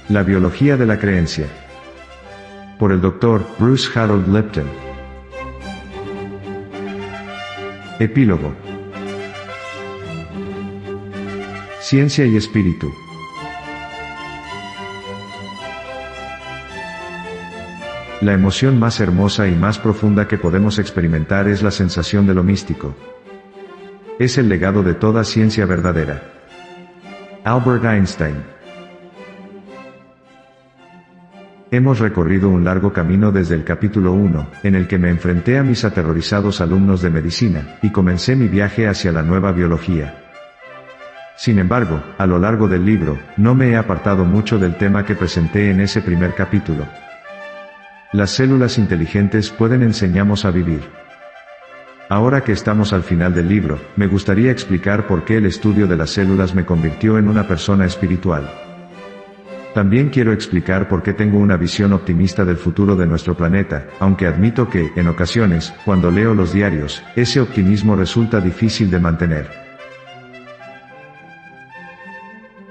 La biología de la creencia. Por el Dr. Bruce Harold Lipton. Epílogo. Ciencia y espíritu. La emoción más hermosa y más profunda que podemos experimentar es la sensación de lo místico. Es el legado de toda ciencia verdadera. Albert Einstein. Hemos recorrido un largo camino desde el capítulo 1, en el que me enfrenté a mis aterrorizados alumnos de medicina, y comencé mi viaje hacia la nueva biología. Sin embargo, a lo largo del libro, no me he apartado mucho del tema que presenté en ese primer capítulo. Las células inteligentes pueden enseñarnos a vivir. Ahora que estamos al final del libro, me gustaría explicar por qué el estudio de las células me convirtió en una persona espiritual. También quiero explicar por qué tengo una visión optimista del futuro de nuestro planeta, aunque admito que, en ocasiones, cuando leo los diarios, ese optimismo resulta difícil de mantener.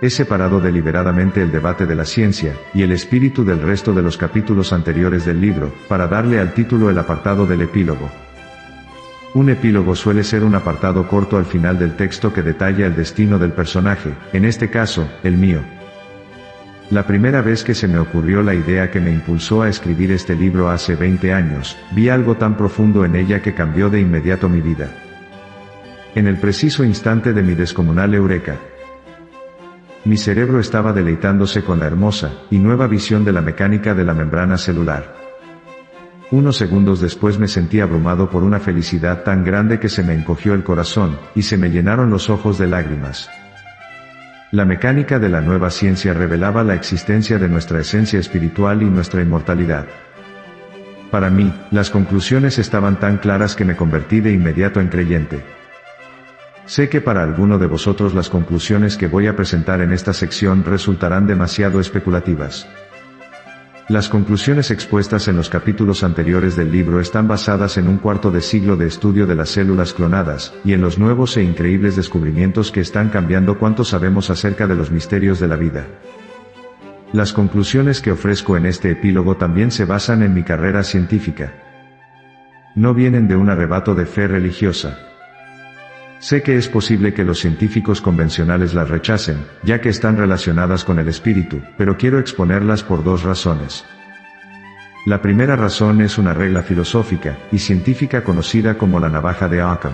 He separado deliberadamente el debate de la ciencia, y el espíritu del resto de los capítulos anteriores del libro, para darle al título el apartado del epílogo. Un epílogo suele ser un apartado corto al final del texto que detalla el destino del personaje, en este caso, el mío. La primera vez que se me ocurrió la idea que me impulsó a escribir este libro hace 20 años, vi algo tan profundo en ella que cambió de inmediato mi vida. En el preciso instante de mi descomunal eureka, mi cerebro estaba deleitándose con la hermosa y nueva visión de la mecánica de la membrana celular. Unos segundos después me sentí abrumado por una felicidad tan grande que se me encogió el corazón, y se me llenaron los ojos de lágrimas. La mecánica de la nueva ciencia revelaba la existencia de nuestra esencia espiritual y nuestra inmortalidad. Para mí, las conclusiones estaban tan claras que me convertí de inmediato en creyente. Sé que para alguno de vosotros las conclusiones que voy a presentar en esta sección resultarán demasiado especulativas. Las conclusiones expuestas en los capítulos anteriores del libro están basadas en un cuarto de siglo de estudio de las células clonadas, y en los nuevos e increíbles descubrimientos que están cambiando cuánto sabemos acerca de los misterios de la vida. Las conclusiones que ofrezco en este epílogo también se basan en mi carrera científica. No vienen de un arrebato de fe religiosa. Sé que es posible que los científicos convencionales las rechacen, ya que están relacionadas con el espíritu, pero quiero exponerlas por dos razones. La primera razón es una regla filosófica y científica conocida como la navaja de Occam.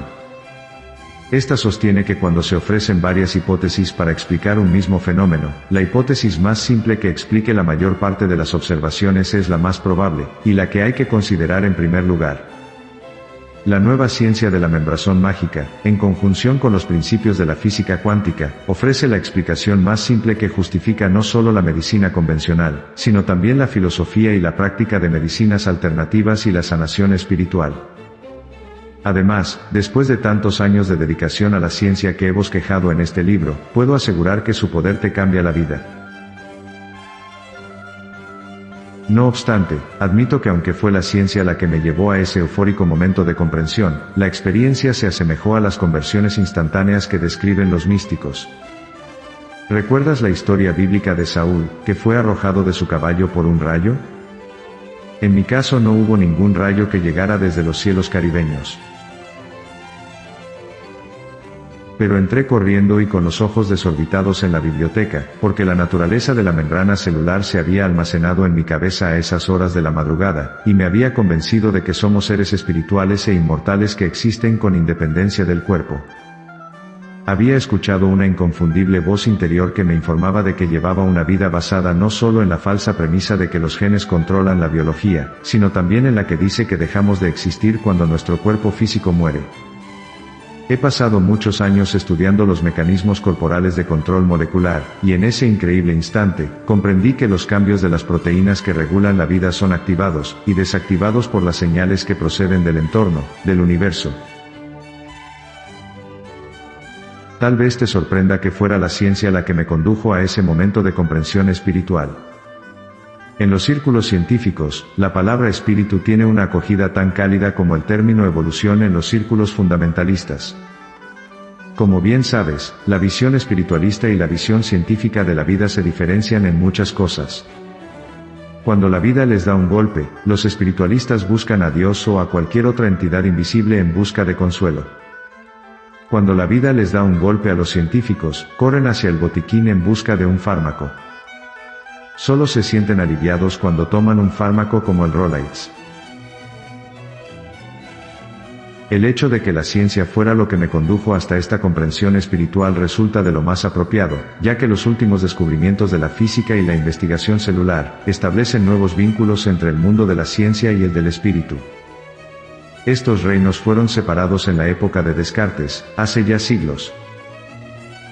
Esta sostiene que cuando se ofrecen varias hipótesis para explicar un mismo fenómeno, la hipótesis más simple que explique la mayor parte de las observaciones es la más probable, y la que hay que considerar en primer lugar. La nueva ciencia de la membrazón mágica, en conjunción con los principios de la física cuántica, ofrece la explicación más simple que justifica no solo la medicina convencional, sino también la filosofía y la práctica de medicinas alternativas y la sanación espiritual. Además, después de tantos años de dedicación a la ciencia que he bosquejado en este libro, puedo asegurar que su poder te cambia la vida. No obstante, admito que aunque fue la ciencia la que me llevó a ese eufórico momento de comprensión, la experiencia se asemejó a las conversiones instantáneas que describen los místicos. ¿Recuerdas la historia bíblica de Saúl, que fue arrojado de su caballo por un rayo? En mi caso no hubo ningún rayo que llegara desde los cielos caribeños. Pero entré corriendo y con los ojos desorbitados en la biblioteca, porque la naturaleza de la membrana celular se había almacenado en mi cabeza a esas horas de la madrugada, y me había convencido de que somos seres espirituales e inmortales que existen con independencia del cuerpo. Había escuchado una inconfundible voz interior que me informaba de que llevaba una vida basada no solo en la falsa premisa de que los genes controlan la biología, sino también en la que dice que dejamos de existir cuando nuestro cuerpo físico muere. He pasado muchos años estudiando los mecanismos corporales de control molecular, y en ese increíble instante, comprendí que los cambios de las proteínas que regulan la vida son activados y desactivados por las señales que proceden del entorno, del universo. Tal vez te sorprenda que fuera la ciencia la que me condujo a ese momento de comprensión espiritual. En los círculos científicos, la palabra espíritu tiene una acogida tan cálida como el término evolución en los círculos fundamentalistas. Como bien sabes, la visión espiritualista y la visión científica de la vida se diferencian en muchas cosas. Cuando la vida les da un golpe, los espiritualistas buscan a Dios o a cualquier otra entidad invisible en busca de consuelo. Cuando la vida les da un golpe a los científicos, corren hacia el botiquín en busca de un fármaco. Solo se sienten aliviados cuando toman un fármaco como el Rolaids. El hecho de que la ciencia fuera lo que me condujo hasta esta comprensión espiritual resulta de lo más apropiado, ya que los últimos descubrimientos de la física y la investigación celular establecen nuevos vínculos entre el mundo de la ciencia y el del espíritu. Estos reinos fueron separados en la época de Descartes, hace ya siglos.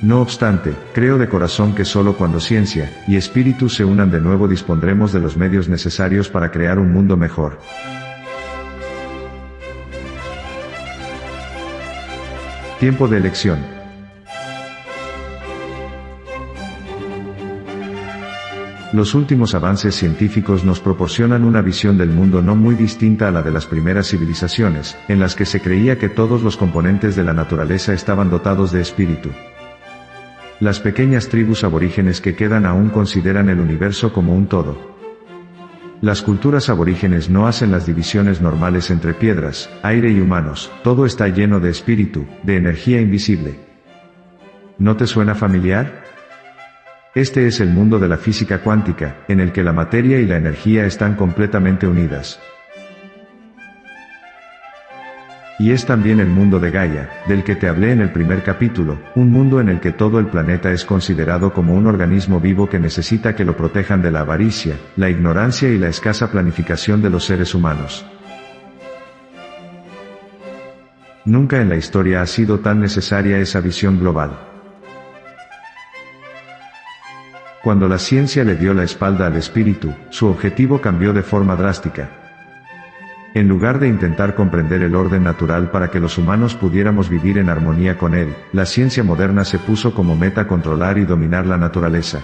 No obstante, creo de corazón que solo cuando ciencia y espíritu se unan de nuevo dispondremos de los medios necesarios para crear un mundo mejor. Tiempo de elección. Los últimos avances científicos nos proporcionan una visión del mundo no muy distinta a la de las primeras civilizaciones, en las que se creía que todos los componentes de la naturaleza estaban dotados de espíritu. Las pequeñas tribus aborígenes que quedan aún consideran el universo como un todo. Las culturas aborígenes no hacen las divisiones normales entre piedras, aire y humanos, todo está lleno de espíritu, de energía invisible. ¿No te suena familiar? Este es el mundo de la física cuántica, en el que la materia y la energía están completamente unidas. Y es también el mundo de Gaia, del que te hablé en el primer capítulo, un mundo en el que todo el planeta es considerado como un organismo vivo que necesita que lo protejan de la avaricia, la ignorancia y la escasa planificación de los seres humanos. Nunca en la historia ha sido tan necesaria esa visión global. Cuando la ciencia le dio la espalda al espíritu, su objetivo cambió de forma drástica. En lugar de intentar comprender el orden natural para que los humanos pudiéramos vivir en armonía con él, la ciencia moderna se puso como meta controlar y dominar la naturaleza.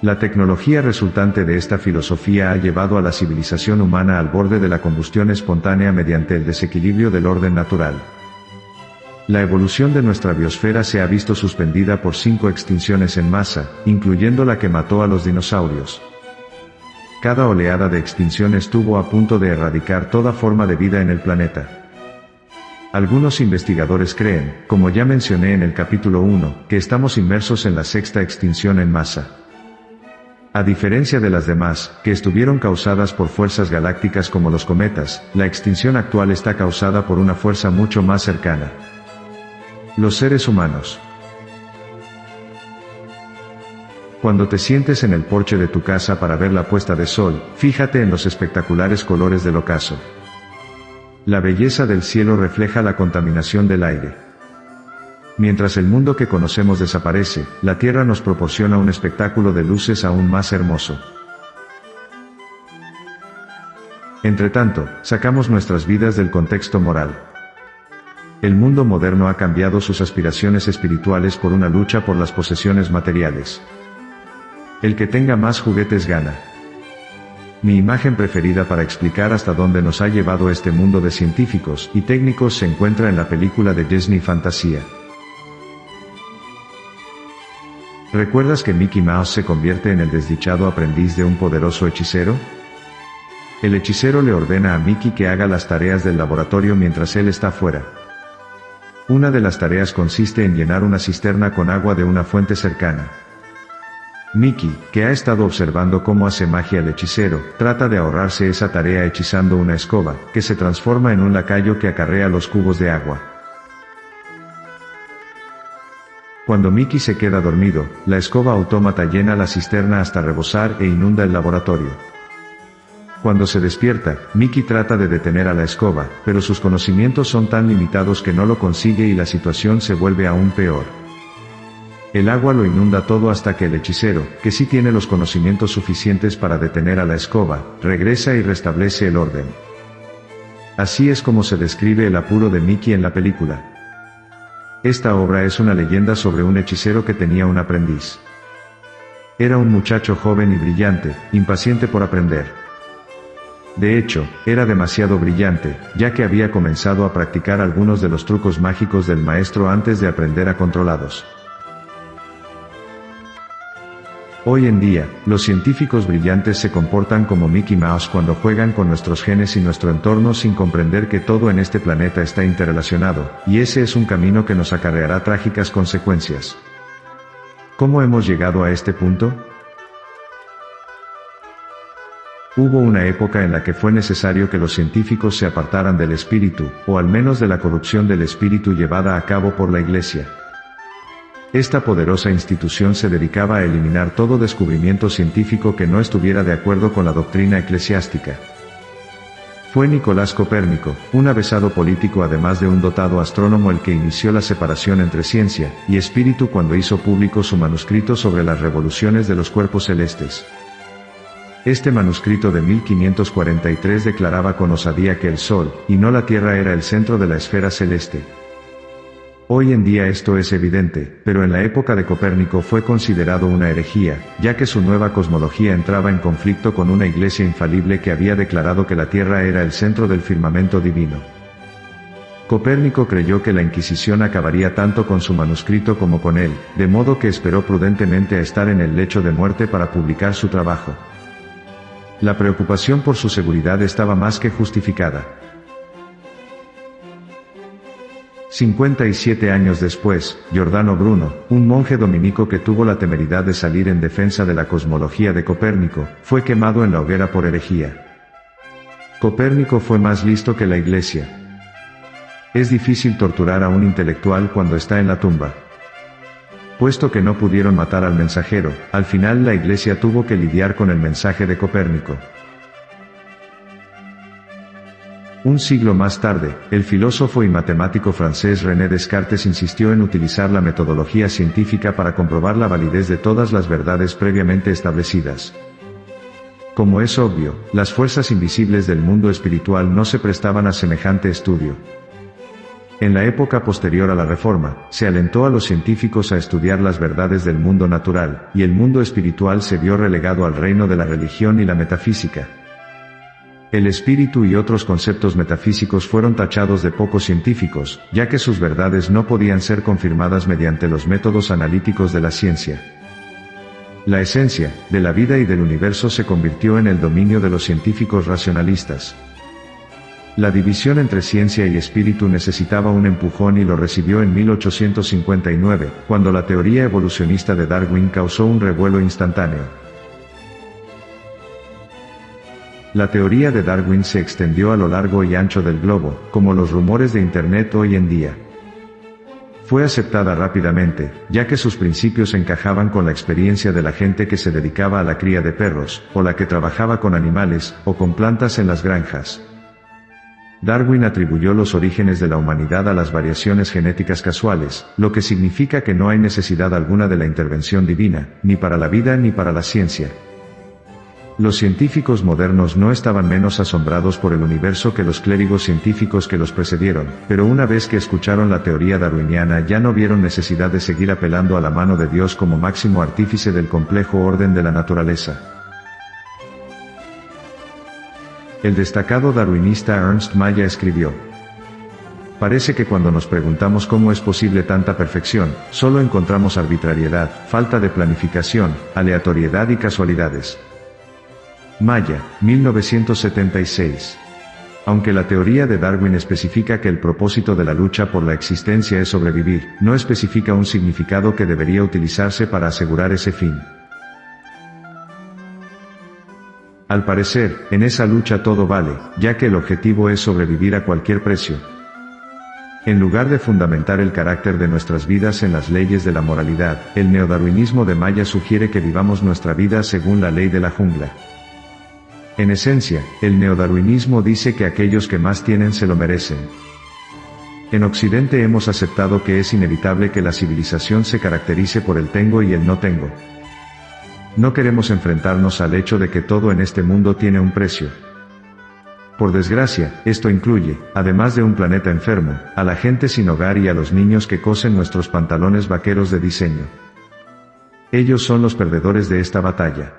La tecnología resultante de esta filosofía ha llevado a la civilización humana al borde de la combustión espontánea mediante el desequilibrio del orden natural. La evolución de nuestra biosfera se ha visto suspendida por 5 extinciones en masa, incluyendo la que mató a los dinosaurios. Cada oleada de extinción estuvo a punto de erradicar toda forma de vida en el planeta. Algunos investigadores creen, como ya mencioné en el capítulo 1, que estamos inmersos en la 6ª extinción en masa. A diferencia de las demás, que estuvieron causadas por fuerzas galácticas como los cometas, la extinción actual está causada por una fuerza mucho más cercana. Los seres humanos. Cuando te sientes en el porche de tu casa para ver la puesta de sol, fíjate en los espectaculares colores del ocaso. La belleza del cielo refleja la contaminación del aire. Mientras el mundo que conocemos desaparece, la Tierra nos proporciona un espectáculo de luces aún más hermoso. Entretanto, sacamos nuestras vidas del contexto moral. El mundo moderno ha cambiado sus aspiraciones espirituales por una lucha por las posesiones materiales. El que tenga más juguetes gana. Mi imagen preferida para explicar hasta dónde nos ha llevado este mundo de científicos y técnicos se encuentra en la película de Disney Fantasía. ¿Recuerdas que Mickey Mouse se convierte en el desdichado aprendiz de un poderoso hechicero? El hechicero le ordena a Mickey que haga las tareas del laboratorio mientras él está fuera. Una de las tareas consiste en llenar una cisterna con agua de una fuente cercana. Mickey, que ha estado observando cómo hace magia el hechicero, trata de ahorrarse esa tarea hechizando una escoba, que se transforma en un lacayo que acarrea los cubos de agua. Cuando Mickey se queda dormido, la escoba autómata llena la cisterna hasta rebosar e inunda el laboratorio. Cuando se despierta, Mickey trata de detener a la escoba, pero sus conocimientos son tan limitados que no lo consigue y la situación se vuelve aún peor. El agua lo inunda todo hasta que el hechicero, que sí tiene los conocimientos suficientes para detener a la escoba, regresa y restablece el orden. Así es como se describe el apuro de Mickey en la película. Esta obra es una leyenda sobre un hechicero que tenía un aprendiz. Era un muchacho joven y brillante, impaciente por aprender. De hecho, era demasiado brillante, ya que había comenzado a practicar algunos de los trucos mágicos del maestro antes de aprender a controlarlos. Hoy en día, los científicos brillantes se comportan como Mickey Mouse cuando juegan con nuestros genes y nuestro entorno sin comprender que todo en este planeta está interrelacionado, y ese es un camino que nos acarreará trágicas consecuencias. ¿Cómo hemos llegado a este punto? Hubo una época en la que fue necesario que los científicos se apartaran del espíritu, o al menos de la corrupción del espíritu llevada a cabo por la Iglesia. Esta poderosa institución se dedicaba a eliminar todo descubrimiento científico que no estuviera de acuerdo con la doctrina eclesiástica. Fue Nicolás Copérnico, un avesado político además de un dotado astrónomo, el que inició la separación entre ciencia y espíritu cuando hizo público su manuscrito sobre las revoluciones de los cuerpos celestes. Este manuscrito de 1543 declaraba con osadía que el Sol, y no la Tierra, era el centro de la esfera celeste. Hoy en día esto es evidente, pero en la época de Copérnico fue considerado una herejía, ya que su nueva cosmología entraba en conflicto con una iglesia infalible que había declarado que la Tierra era el centro del firmamento divino. Copérnico creyó que la Inquisición acabaría tanto con su manuscrito como con él, de modo que esperó prudentemente a estar en el lecho de muerte para publicar su trabajo. La preocupación por su seguridad estaba más que justificada. 57 años después, Giordano Bruno, un monje dominico que tuvo la temeridad de salir en defensa de la cosmología de Copérnico, fue quemado en la hoguera por herejía. Copérnico fue más listo que la Iglesia. Es difícil torturar a un intelectual cuando está en la tumba. Puesto que no pudieron matar al mensajero, al final la Iglesia tuvo que lidiar con el mensaje de Copérnico. Un siglo más tarde, el filósofo y matemático francés René Descartes insistió en utilizar la metodología científica para comprobar la validez de todas las verdades previamente establecidas. Como es obvio, las fuerzas invisibles del mundo espiritual no se prestaban a semejante estudio. En la época posterior a la Reforma, se alentó a los científicos a estudiar las verdades del mundo natural, y el mundo espiritual se vio relegado al reino de la religión y la metafísica. El espíritu y otros conceptos metafísicos fueron tachados de poco científicos, ya que sus verdades no podían ser confirmadas mediante los métodos analíticos de la ciencia. La esencia de la vida y del universo se convirtió en el dominio de los científicos racionalistas. La división entre ciencia y espíritu necesitaba un empujón y lo recibió en 1859, cuando la teoría evolucionista de Darwin causó un revuelo instantáneo. La teoría de Darwin se extendió a lo largo y ancho del globo, como los rumores de Internet hoy en día. Fue aceptada rápidamente, ya que sus principios encajaban con la experiencia de la gente que se dedicaba a la cría de perros, o la que trabajaba con animales, o con plantas en las granjas. Darwin atribuyó los orígenes de la humanidad a las variaciones genéticas casuales, lo que significa que no hay necesidad alguna de la intervención divina, ni para la vida ni para la ciencia. Los científicos modernos no estaban menos asombrados por el universo que los clérigos científicos que los precedieron, pero una vez que escucharon la teoría darwiniana ya no vieron necesidad de seguir apelando a la mano de Dios como máximo artífice del complejo orden de la naturaleza. El destacado darwinista Ernst Maya escribió: "Parece que cuando nos preguntamos cómo es posible tanta perfección, solo encontramos arbitrariedad, falta de planificación, aleatoriedad y casualidades". Maya, 1976. Aunque la teoría de Darwin especifica que el propósito de la lucha por la existencia es sobrevivir, no especifica un significado que debería utilizarse para asegurar ese fin. Al parecer, en esa lucha todo vale, ya que el objetivo es sobrevivir a cualquier precio. En lugar de fundamentar el carácter de nuestras vidas en las leyes de la moralidad, el neodarwinismo de Maya sugiere que vivamos nuestra vida según la ley de la jungla. En esencia, el neodarwinismo dice que aquellos que más tienen se lo merecen. En Occidente hemos aceptado que es inevitable que la civilización se caracterice por el tengo y el no tengo. No queremos enfrentarnos al hecho de que todo en este mundo tiene un precio. Por desgracia, esto incluye, además de un planeta enfermo, a la gente sin hogar y a los niños que cosen nuestros pantalones vaqueros de diseño. Ellos son los perdedores de esta batalla.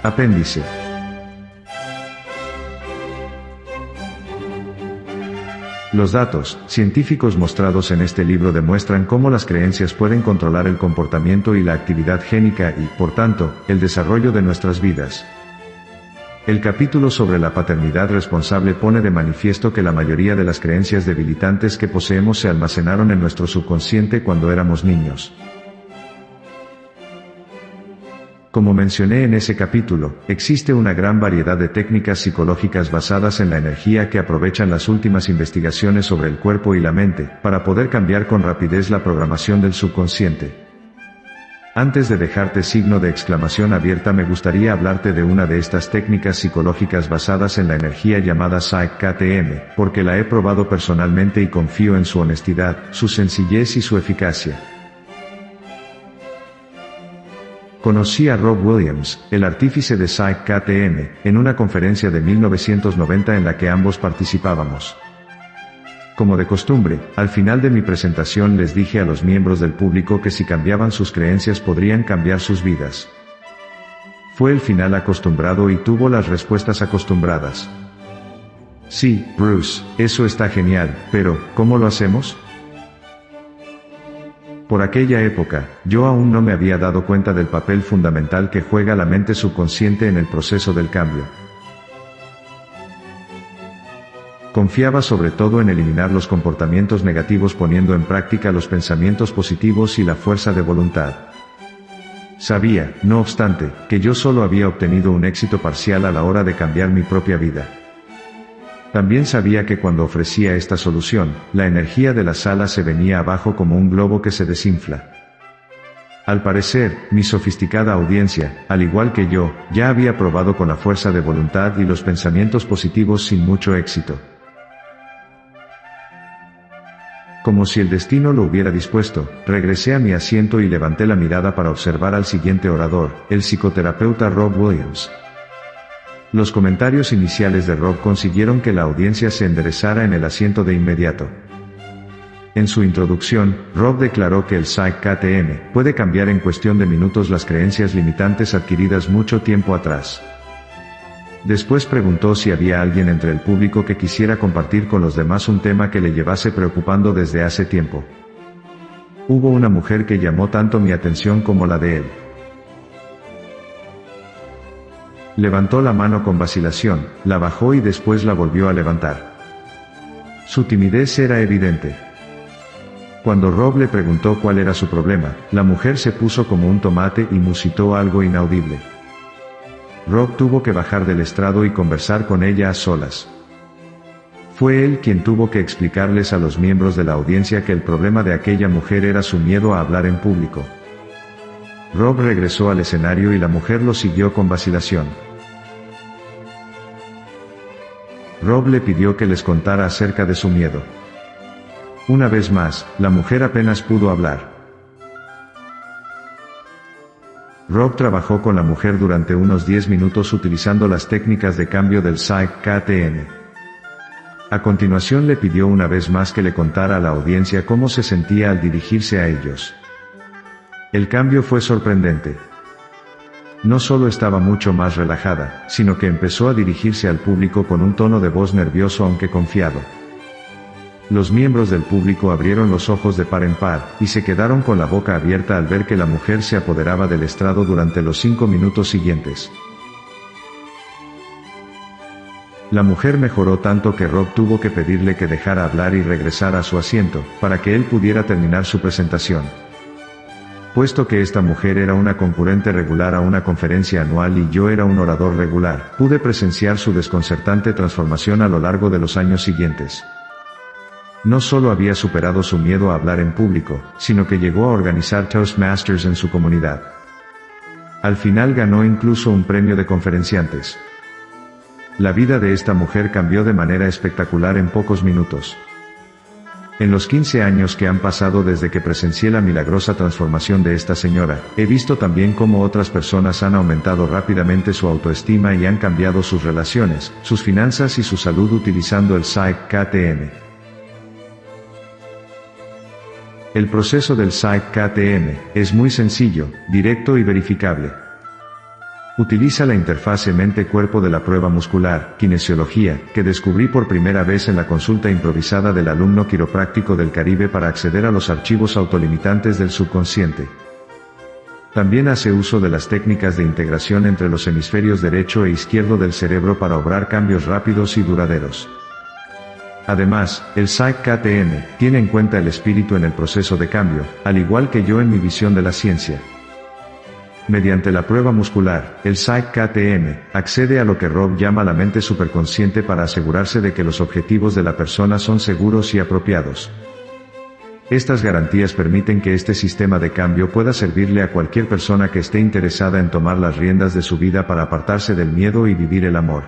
Apéndice. Los datos científicos mostrados en este libro demuestran cómo las creencias pueden controlar el comportamiento y la actividad génica y, por tanto, el desarrollo de nuestras vidas. El capítulo sobre la paternidad responsable pone de manifiesto que la mayoría de las creencias debilitantes que poseemos se almacenaron en nuestro subconsciente cuando éramos niños. Como mencioné en ese capítulo, existe una gran variedad de técnicas psicológicas basadas en la energía que aprovechan las últimas investigaciones sobre el cuerpo y la mente, para poder cambiar con rapidez la programación del subconsciente. Antes de dejarte signo de exclamación abierta, me gustaría hablarte de una de estas técnicas psicológicas basadas en la energía llamada Psych-KTM, porque la he probado personalmente y confío en su honestidad, su sencillez y su eficacia. Conocí a Rob Williams, el artífice de Psych-KTM, en una conferencia de 1990 en la que ambos participábamos. Como de costumbre, al final de mi presentación les dije a los miembros del público que si cambiaban sus creencias podrían cambiar sus vidas. Fue el final acostumbrado y tuvo las respuestas acostumbradas. Sí, Bruce, eso está genial, pero, ¿cómo lo hacemos? Por aquella época, yo aún no me había dado cuenta del papel fundamental que juega la mente subconsciente en el proceso del cambio. Confiaba sobre todo en eliminar los comportamientos negativos poniendo en práctica los pensamientos positivos y la fuerza de voluntad. Sabía, no obstante, que yo solo había obtenido un éxito parcial a la hora de cambiar mi propia vida. También sabía que cuando ofrecía esta solución, la energía de la sala se venía abajo como un globo que se desinfla. Al parecer, mi sofisticada audiencia, al igual que yo, ya había probado con la fuerza de voluntad y los pensamientos positivos sin mucho éxito. Como si el destino lo hubiera dispuesto, regresé a mi asiento y levanté la mirada para observar al siguiente orador, el psicoterapeuta Rob Williams. Los comentarios iniciales de Rob consiguieron que la audiencia se enderezara en el asiento de inmediato. En su introducción, Rob declaró que el Psych-KTM puede cambiar en cuestión de minutos las creencias limitantes adquiridas mucho tiempo atrás. Después preguntó si había alguien entre el público que quisiera compartir con los demás un tema que le llevase preocupando desde hace tiempo. Hubo una mujer que llamó tanto mi atención como la de él. Levantó la mano con vacilación, la bajó y después la volvió a levantar. Su timidez era evidente. Cuando Rob le preguntó cuál era su problema, la mujer se puso como un tomate y musitó algo inaudible. Rob tuvo que bajar del estrado y conversar con ella a solas. Fue él quien tuvo que explicarles a los miembros de la audiencia que el problema de aquella mujer era su miedo a hablar en público. Rob regresó al escenario y la mujer lo siguió con vacilación. Rob le pidió que les contara acerca de su miedo. Una vez más, la mujer apenas pudo hablar. Rob trabajó con la mujer durante unos 10 minutos utilizando las técnicas de cambio del Psych-KTM. A continuación le pidió una vez más que le contara a la audiencia cómo se sentía al dirigirse a ellos. El cambio fue sorprendente. No solo estaba mucho más relajada, sino que empezó a dirigirse al público con un tono de voz nervioso aunque confiado. Los miembros del público abrieron los ojos de par en par, y se quedaron con la boca abierta al ver que la mujer se apoderaba del estrado durante los 5 minutos siguientes. La mujer mejoró tanto que Rob tuvo que pedirle que dejara hablar y regresara a su asiento, para que él pudiera terminar su presentación. Puesto que esta mujer era una concurrente regular a una conferencia anual y yo era un orador regular, pude presenciar su desconcertante transformación a lo largo de los años siguientes. No solo había superado su miedo a hablar en público, sino que llegó a organizar Toastmasters en su comunidad. Al final ganó incluso un premio de conferenciantes. La vida de esta mujer cambió de manera espectacular en pocos minutos. En los 15 años que han pasado desde que presencié la milagrosa transformación de esta señora, he visto también cómo otras personas han aumentado rápidamente su autoestima y han cambiado sus relaciones, sus finanzas y su salud utilizando el Psych-KTM. El proceso del Psych-KTM es muy sencillo, directo y verificable. Utiliza la interfase mente-cuerpo de la prueba muscular, kinesiología, que descubrí por primera vez en la consulta improvisada del alumno quiropráctico del Caribe para acceder a los archivos autolimitantes del subconsciente. También hace uso de las técnicas de integración entre los hemisferios derecho e izquierdo del cerebro para obrar cambios rápidos y duraderos. Además, el Psych-KTM tiene en cuenta el espíritu en el proceso de cambio, al igual que yo en mi visión de la ciencia. Mediante la prueba muscular, el Psych-KTM accede a lo que Rob llama la mente superconsciente para asegurarse de que los objetivos de la persona son seguros y apropiados. Estas garantías permiten que este sistema de cambio pueda servirle a cualquier persona que esté interesada en tomar las riendas de su vida para apartarse del miedo y vivir el amor.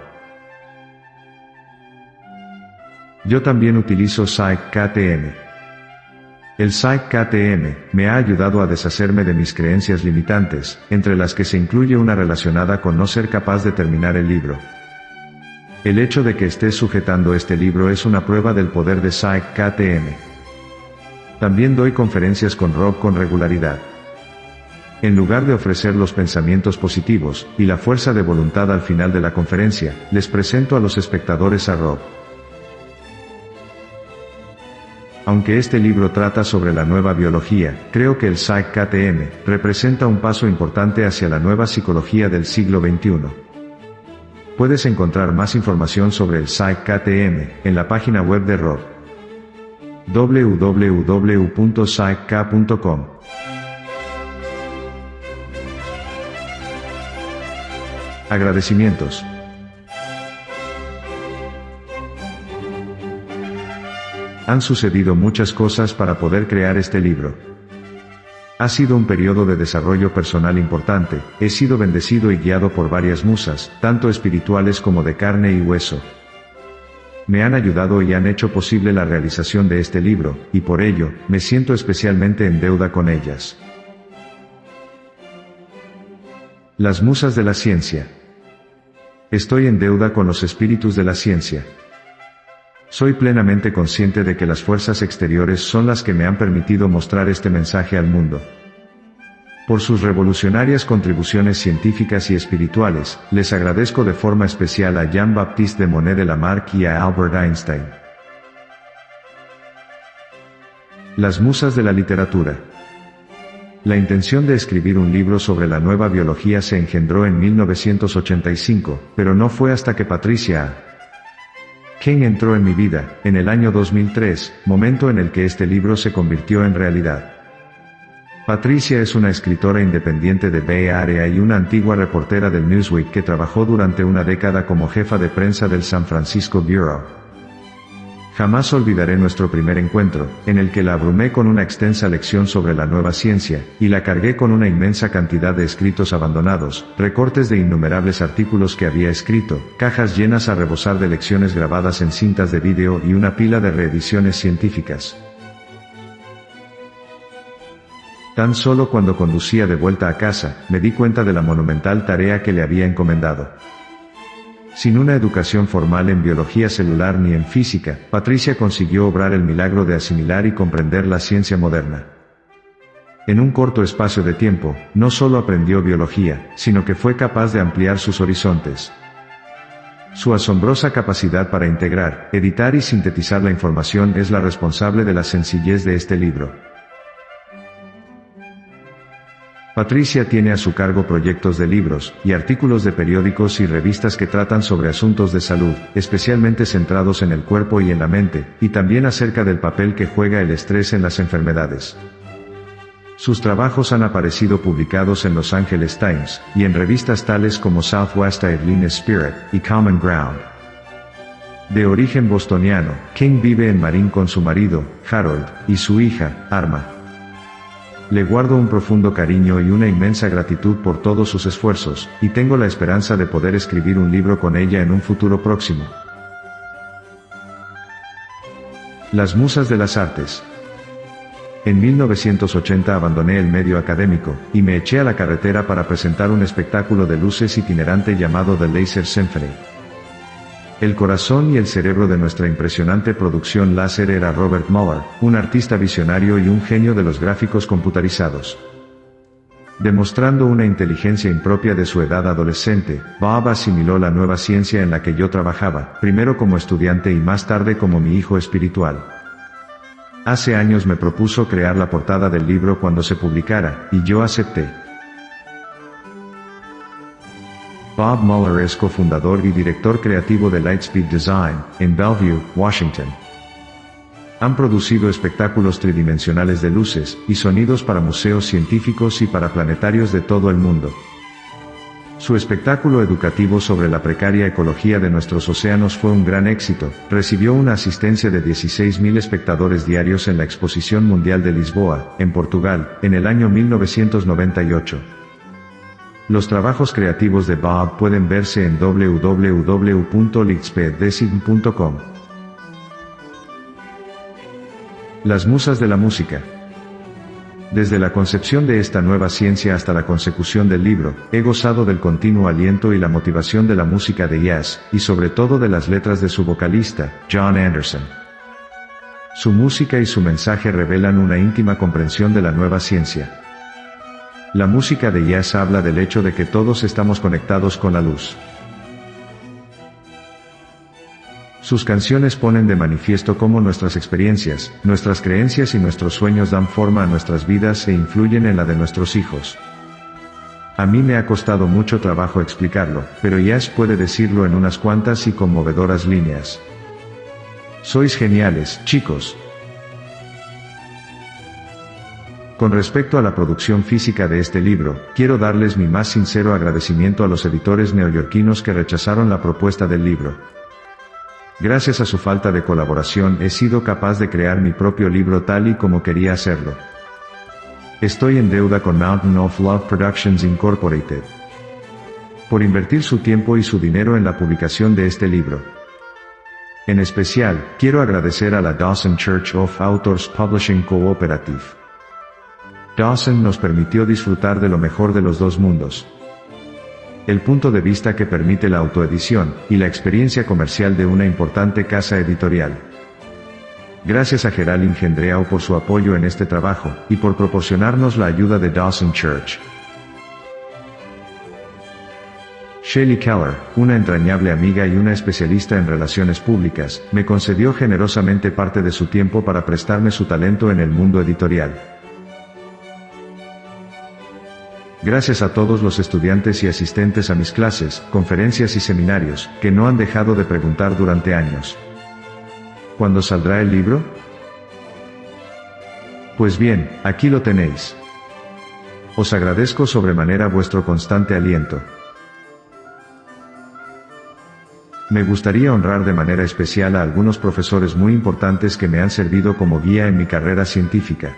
Yo también utilizo Psych-KTM. El Psych-KTM me ha ayudado a deshacerme de mis creencias limitantes, entre las que se incluye una relacionada con no ser capaz de terminar el libro. El hecho de que estés sujetando este libro es una prueba del poder de Psych-KTM. También doy conferencias con Rob con regularidad. En lugar de ofrecer los pensamientos positivos y la fuerza de voluntad al final de la conferencia, les presento a los espectadores a Rob. Aunque este libro trata sobre la nueva biología, creo que el Psych-KTM representa un paso importante hacia la nueva psicología del siglo XXI. Puedes encontrar más información sobre el Psych-KTM en la página web de Rob: www.psychk.com. Agradecimientos. Han sucedido muchas cosas para poder crear este libro. Ha sido un periodo de desarrollo personal importante, he sido bendecido y guiado por varias musas, tanto espirituales como de carne y hueso. Me han ayudado y han hecho posible la realización de este libro, y por ello, me siento especialmente en deuda con ellas. Las musas de la ciencia. Estoy en deuda con los espíritus de la ciencia. Soy plenamente consciente de que las fuerzas exteriores son las que me han permitido mostrar este mensaje al mundo. Por sus revolucionarias contribuciones científicas y espirituales, les agradezco de forma especial a Jean-Baptiste de Monet de Lamarck y a Albert Einstein. Las musas de la literatura. La intención de escribir un libro sobre la nueva biología se engendró en 1985, pero no fue hasta que Patricia King entró en mi vida, en el año 2003, momento en el que este libro se convirtió en realidad. Patricia es una escritora independiente de Bay Area y una antigua reportera del Newsweek que trabajó durante una década como jefa de prensa del San Francisco Bureau. Jamás olvidaré nuestro primer encuentro, en el que la abrumé con una extensa lección sobre la nueva ciencia, y la cargué con una inmensa cantidad de escritos abandonados, recortes de innumerables artículos que había escrito, cajas llenas a rebosar de lecciones grabadas en cintas de vídeo y una pila de reediciones científicas. Tan solo cuando conducía de vuelta a casa, me di cuenta de la monumental tarea que le había encomendado. Sin una educación formal en biología celular ni en física, Patricia consiguió obrar el milagro de asimilar y comprender la ciencia moderna. En un corto espacio de tiempo, no solo aprendió biología, sino que fue capaz de ampliar sus horizontes. Su asombrosa capacidad para integrar, editar y sintetizar la información es la responsable de la sencillez de este libro. Patricia tiene a su cargo proyectos de libros, y artículos de periódicos y revistas que tratan sobre asuntos de salud, especialmente centrados en el cuerpo y en la mente, y también acerca del papel que juega el estrés en las enfermedades. Sus trabajos han aparecido publicados en Los Angeles Times, y en revistas tales como Southwest Airline Spirit, y Common Ground. De origen bostoniano, King vive en Marin con su marido, Harold, y su hija, Arma. Le guardo un profundo cariño y una inmensa gratitud por todos sus esfuerzos, y tengo la esperanza de poder escribir un libro con ella en un futuro próximo. Las musas de las artes. En 1980 abandoné el medio académico, y me eché a la carretera para presentar un espectáculo de luces itinerante llamado The Laser Symphony. El corazón y el cerebro de nuestra impresionante producción láser era Robert Muller, un artista visionario y un genio de los gráficos computarizados. Demostrando una inteligencia impropia de su edad adolescente, Bob asimiló la nueva ciencia en la que yo trabajaba, primero como estudiante y más tarde como mi hijo espiritual. Hace años me propuso crear la portada del libro cuando se publicara, y yo acepté. Bob Mueller es cofundador y director creativo de Lightspeed Design, en Bellevue, Washington. Han producido espectáculos tridimensionales de luces y sonidos para museos científicos y para planetarios de todo el mundo. Su espectáculo educativo sobre la precaria ecología de nuestros océanos fue un gran éxito, recibió una asistencia de 16.000 espectadores diarios en la Exposición Mundial de Lisboa, en Portugal, en el año 1998. Los trabajos creativos de Bob pueden verse en www.lightspeeddesign.com. Las musas de la música. Desde la concepción de esta nueva ciencia hasta la consecución del libro, he gozado del continuo aliento y la motivación de la música de jazz, y sobre todo de las letras de su vocalista, John Anderson. Su música y su mensaje revelan una íntima comprensión de la nueva ciencia. La música de jazz habla del hecho de que todos estamos conectados con la luz. Sus canciones ponen de manifiesto cómo nuestras experiencias, nuestras creencias y nuestros sueños dan forma a nuestras vidas e influyen en la de nuestros hijos. A mí me ha costado mucho trabajo explicarlo, pero Jazz puede decirlo en unas cuantas y conmovedoras líneas. Sois geniales, chicos. Con respecto a la producción física de este libro, quiero darles mi más sincero agradecimiento a los editores neoyorquinos que rechazaron la propuesta del libro. Gracias a su falta de colaboración he sido capaz de crear mi propio libro tal y como quería hacerlo. Estoy en deuda con Mountain of Love Productions Incorporated por invertir su tiempo y su dinero en la publicación de este libro. En especial, quiero agradecer a la Dawson Church of Authors Publishing Cooperative. Dawson nos permitió disfrutar de lo mejor de los dos mundos. El punto de vista que permite la autoedición, y la experiencia comercial de una importante casa editorial. Gracias a Geraldine Gendreau por su apoyo en este trabajo, y por proporcionarnos la ayuda de Dawson Church. Shelley Keller, una entrañable amiga y una especialista en relaciones públicas, me concedió generosamente parte de su tiempo para prestarme su talento en el mundo editorial. Gracias a todos los estudiantes y asistentes a mis clases, conferencias y seminarios, que no han dejado de preguntar durante años. ¿Cuándo saldrá el libro? Pues bien, aquí lo tenéis. Os agradezco sobremanera vuestro constante aliento. Me gustaría honrar de manera especial a algunos profesores muy importantes que me han servido como guía en mi carrera científica.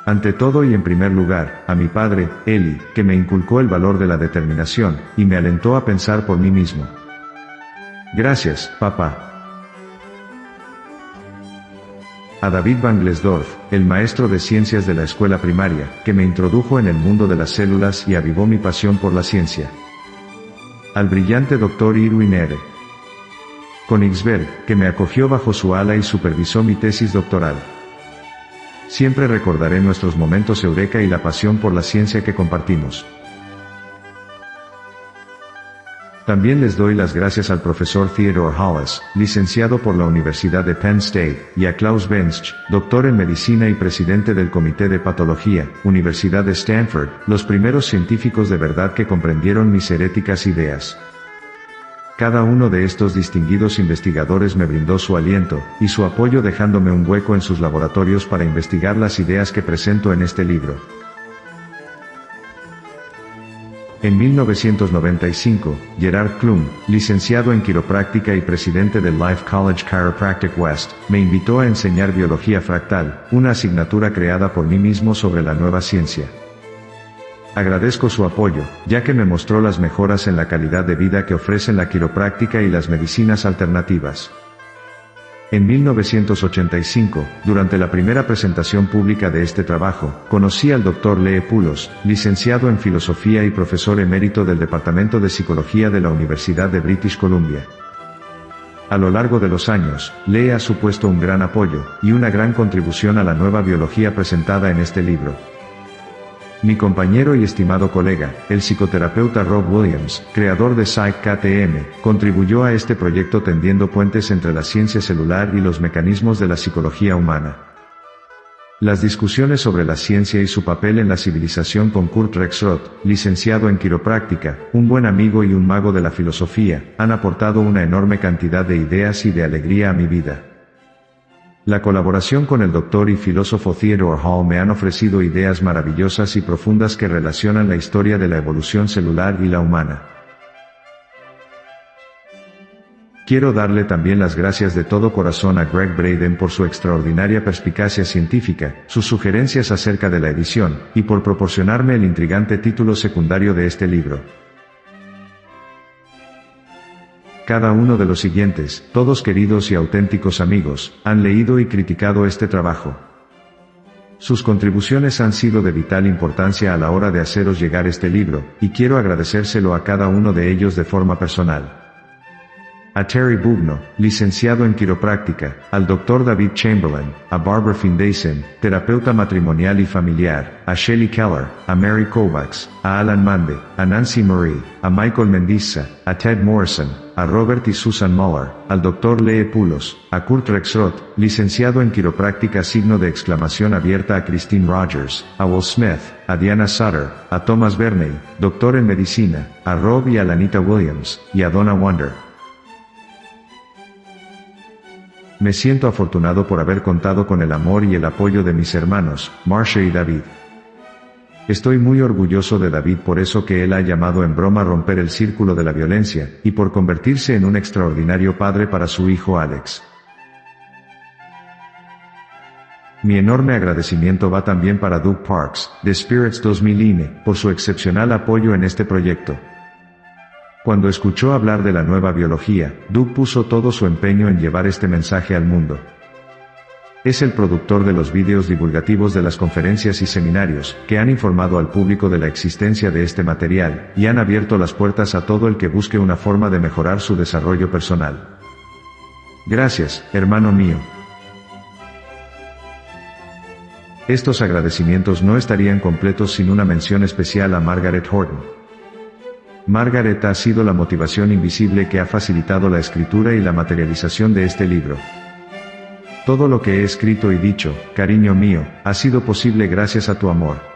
Ante todo y en primer lugar, a mi padre, Eli, que me inculcó el valor de la determinación, y me alentó a pensar por mí mismo. Gracias, papá. A David Van Glesdorf, el maestro de ciencias de la escuela primaria, que me introdujo en el mundo de las células y avivó mi pasión por la ciencia. Al brillante Dr. Irwin R. Königsberg, que me acogió bajo su ala y supervisó mi tesis doctoral. Siempre recordaré nuestros momentos eureka y la pasión por la ciencia que compartimos. También les doy las gracias al profesor Theodore Hollis, licenciado por la Universidad de Penn State, y a Klaus Bensch, doctor en medicina y presidente del Comité de Patología, Universidad de Stanford, los primeros científicos de verdad que comprendieron mis heréticas ideas. Cada uno de estos distinguidos investigadores me brindó su aliento, y su apoyo dejándome un hueco en sus laboratorios para investigar las ideas que presento en este libro. En 1995, Gerard Klum, licenciado en quiropráctica y presidente del Life College Chiropractic West, me invitó a enseñar biología fractal, una asignatura creada por mí mismo sobre la nueva ciencia. Agradezco su apoyo, ya que me mostró las mejoras en la calidad de vida que ofrecen la quiropráctica y las medicinas alternativas. En 1985, durante la primera presentación pública de este trabajo, conocí al Dr. Lee Poulos, licenciado en Filosofía y profesor emérito del Departamento de Psicología de la Universidad de British Columbia. A lo largo de los años, Lee ha supuesto un gran apoyo, y una gran contribución a la nueva biología presentada en este libro. Mi compañero y estimado colega, el psicoterapeuta Rob Williams, creador de Psych-KTM, contribuyó a este proyecto tendiendo puentes entre la ciencia celular y los mecanismos de la psicología humana. Las discusiones sobre la ciencia y su papel en la civilización con Kurt Rexroth, licenciado en quiropráctica, un buen amigo y un mago de la filosofía, han aportado una enorme cantidad de ideas y de alegría a mi vida. La colaboración con el doctor y filósofo Theodore Hall me han ofrecido ideas maravillosas y profundas que relacionan la historia de la evolución celular y la humana. Quiero darle también las gracias de todo corazón a Greg Braden por su extraordinaria perspicacia científica, sus sugerencias acerca de la edición, y por proporcionarme el intrigante título secundario de este libro. Cada uno de los siguientes, todos queridos y auténticos amigos, han leído y criticado este trabajo. Sus contribuciones han sido de vital importancia a la hora de haceros llegar este libro, y quiero agradecérselo a cada uno de ellos de forma personal. A Terry Bugno, licenciado en quiropráctica, al Dr. David Chamberlain, a Barbara Finlayson, terapeuta matrimonial y familiar, a Shelley Keller, a Mary Kovacs, a Alan Mande, a Nancy Marie, a Michael Mendiza, a Ted Morrison, a Robert y Susan Muller, al Dr. Lee Pulos, a Kurt Rexroth, licenciado en quiropráctica !abierta a Christine Rogers, a Will Smith, a Diana Sutter, a Thomas Bernay, doctor en medicina, a Rob y a Lanita Williams, y a Donna Wonder. Me siento afortunado por haber contado con el amor y el apoyo de mis hermanos, Marcia y David. Estoy muy orgulloso de David por eso que él ha llamado en broma romper el círculo de la violencia, y por convertirse en un extraordinario padre para su hijo Alex. Mi enorme agradecimiento va también para Doug Parks, de Spirits 2000 INE, por su excepcional apoyo en este proyecto. Cuando escuchó hablar de la nueva biología, Doug puso todo su empeño en llevar este mensaje al mundo. Es el productor de los vídeos divulgativos de las conferencias y seminarios, que han informado al público de la existencia de este material, y han abierto las puertas a todo el que busque una forma de mejorar su desarrollo personal. Gracias, hermano mío. Estos agradecimientos no estarían completos sin una mención especial a Margaret Horton. Margaret ha sido la motivación invisible que ha facilitado la escritura y la materialización de este libro. Todo lo que he escrito y dicho, cariño mío, ha sido posible gracias a tu amor.